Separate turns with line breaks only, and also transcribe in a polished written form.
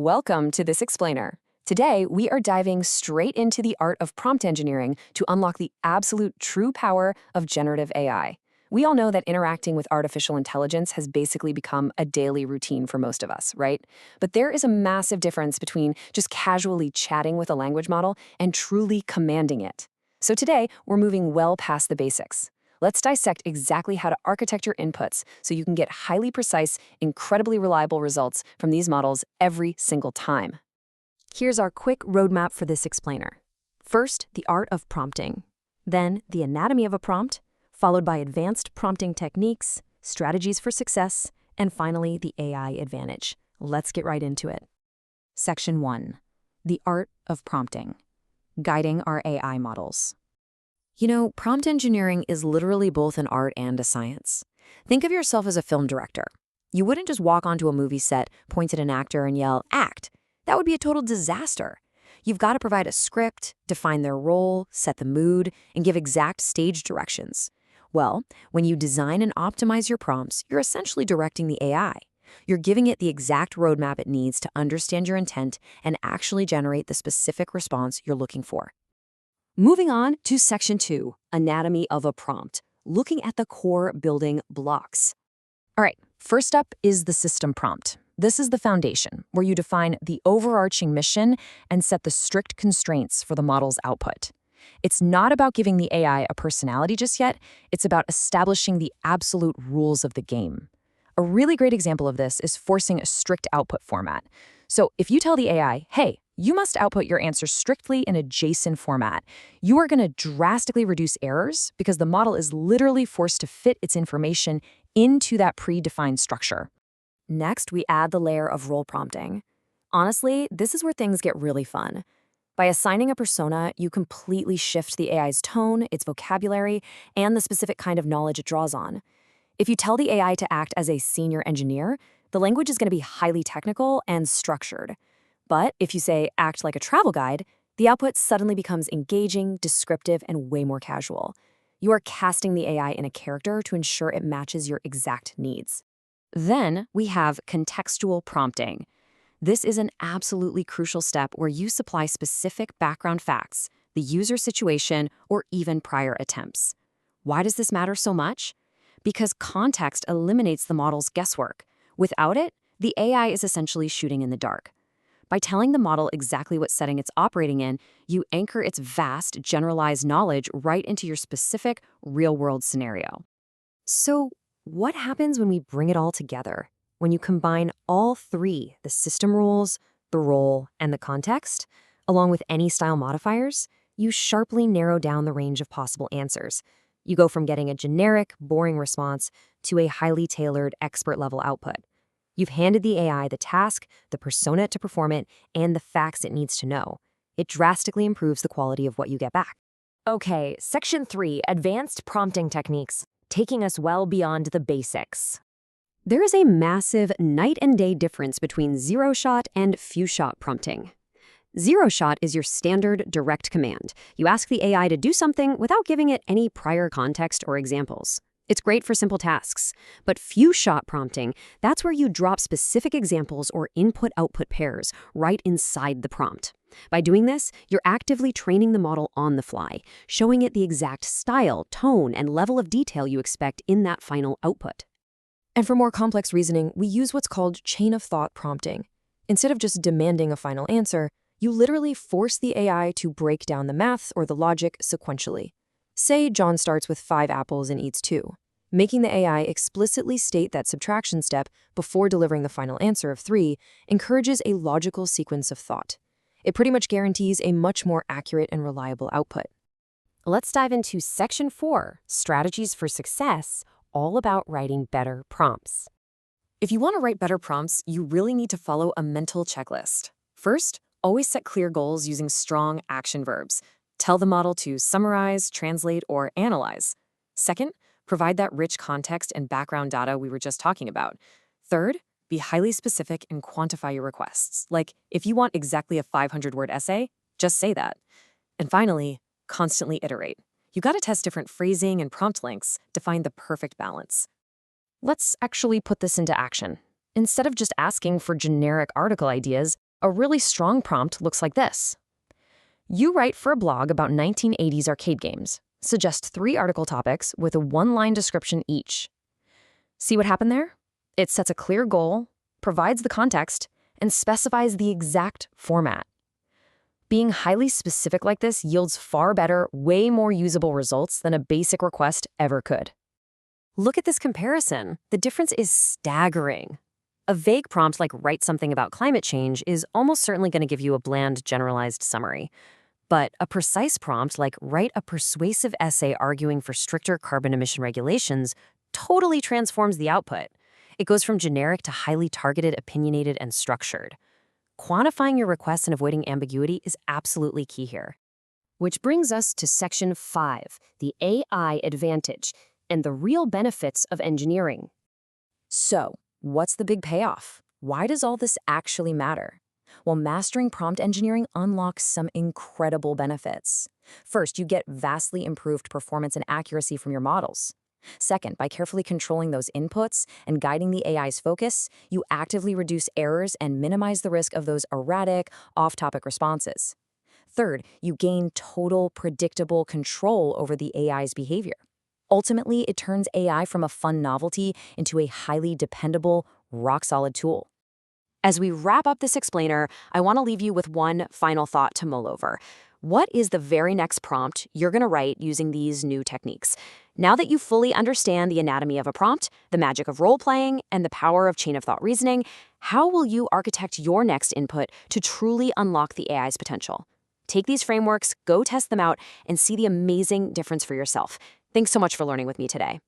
Welcome to This Explainer. Today, we are diving straight into the art of prompt engineering to unlock the absolute true power of generative AI. We all know that interacting with artificial intelligence has basically become a daily routine for most of us, right? But there is a massive difference between just casually chatting with a language model and truly commanding it. So today, we're moving well past the basics. Let's dissect exactly how to architect your inputs so you can get highly precise, incredibly reliable results from these models every single time. Here's our quick roadmap for This Explainer. First, the art of prompting. Then, the anatomy of a prompt, followed by advanced prompting techniques, strategies for success, and finally, the AI advantage. Let's get right into it. Section 1. The art of prompting. Guiding our AI models. You know, prompt engineering is literally both an art and a science. Think of yourself as a film director. You wouldn't just walk onto a movie set, point at an actor, and yell, "Act." That would be a total disaster. You've got to provide a script, define their role, set the mood, and give exact stage directions. Well, when you design and optimize your prompts, you're essentially directing the AI. You're giving it the exact roadmap it needs to understand your intent and actually generate the specific response you're looking for. Moving on to Section 2, Anatomy of a Prompt, looking at the core building blocks. All right, first up is the system prompt. This is the foundation, where you define the overarching mission and set the strict constraints for the model's output. It's not about giving the AI a personality just yet, it's about establishing the absolute rules of the game. A really great example of this is forcing a strict output format. So if you tell the AI, hey, you must output your answer strictly in a JSON format, you are going to drastically reduce errors because the model is literally forced to fit its information into that predefined structure. Next, we add the layer of role prompting. Honestly, this is where things get really fun. By assigning a persona, you completely shift the AI's tone, its vocabulary, and the specific kind of knowledge it draws on. If you tell the AI to act as a senior engineer, the language is going to be highly technical and structured. But if you say, act like a travel guide, the output suddenly becomes engaging, descriptive, and way more casual. You are casting the AI in a character to ensure it matches your exact needs. Then we have contextual prompting. This is an absolutely crucial step where you supply specific background facts, the user situation, or even prior attempts. Why does this matter so much? Because context eliminates the model's guesswork. Without it, the AI is essentially shooting in the dark. By telling the model exactly what setting it's operating in, you anchor its vast, generalized knowledge right into your specific, real-world scenario. So, what happens when we bring it all together? When you combine all three, the system rules, the role, and the context, along with any style modifiers, you sharply narrow down the range of possible answers. You go from getting a generic, boring response to a highly tailored, expert-level output. You've handed the AI the task, the persona to perform it, and the facts it needs to know. It drastically improves the quality of what you get back. Okay, Section 3, Advanced Prompting Techniques, taking us well beyond the basics. There is a massive night and day difference between zero-shot and few-shot prompting. Zero-shot is your standard direct command. You ask the AI to do something without giving it any prior context or examples. It's great for simple tasks, but few-shot prompting, that's where you drop specific examples or input-output pairs right inside the prompt. By doing this, you're actively training the model on the fly, showing it the exact style, tone, and level of detail you expect in that final output. And for more complex reasoning, we use what's called chain-of-thought prompting. Instead of just demanding a final answer, you literally force the AI to break down the math or the logic sequentially. Say John starts with 5 apples and eats 2. Making the AI explicitly state that subtraction step before delivering the final answer of 3 encourages a logical sequence of thought. It pretty much guarantees a much more accurate and reliable output. Let's dive into Section 4, Strategies for Success, all about writing better prompts. If you want to write better prompts, you really need to follow a mental checklist. First, always set clear goals using strong action verbs. Tell the model to summarize, translate, or analyze. Second, provide that rich context and background data we were just talking about. Third, be highly specific and quantify your requests. Like, if you want exactly a 500-word essay, just say that. And finally, constantly iterate. You gotta test different phrasing and prompt lengths to find the perfect balance. Let's actually put this into action. Instead of just asking for generic article ideas, A really strong prompt looks like this. You write for a blog about 1980s arcade games. Suggest 3 article topics with a 1-line description each. See what happened there? It sets a clear goal, provides the context, and specifies the exact format. Being highly specific like this yields far better, way more usable results than a basic request ever could. Look at this comparison. The difference is staggering. A vague prompt like write something about climate change is almost certainly going to give you a bland, generalized summary. But a precise prompt like write a persuasive essay arguing for stricter carbon emission regulations totally transforms the output. It goes from generic to highly targeted, opinionated, and structured. Quantifying your requests and avoiding ambiguity is absolutely key here. Which brings us to Section 5, the AI advantage, and the real benefits of engineering. So, what's the big payoff? Why does all this actually matter? Well, mastering prompt engineering unlocks some incredible benefits. First, you get vastly improved performance and accuracy from your models. Second, by carefully controlling those inputs and guiding the AI's focus, you actively reduce errors and minimize the risk of those erratic, off-topic responses. Third, you gain total, predictable control over the AI's behavior. Ultimately, it turns AI from a fun novelty into a highly dependable, rock-solid tool. As we wrap up this explainer, I want to leave you with one final thought to mull over. What is the very next prompt you're going to write using these new techniques? Now that you fully understand the anatomy of a prompt, the magic of role-playing, and the power of chain-of-thought reasoning, how will you architect your next input to truly unlock the AI's potential? Take these frameworks, go test them out, and see the amazing difference for yourself. Thanks so much for learning with me today.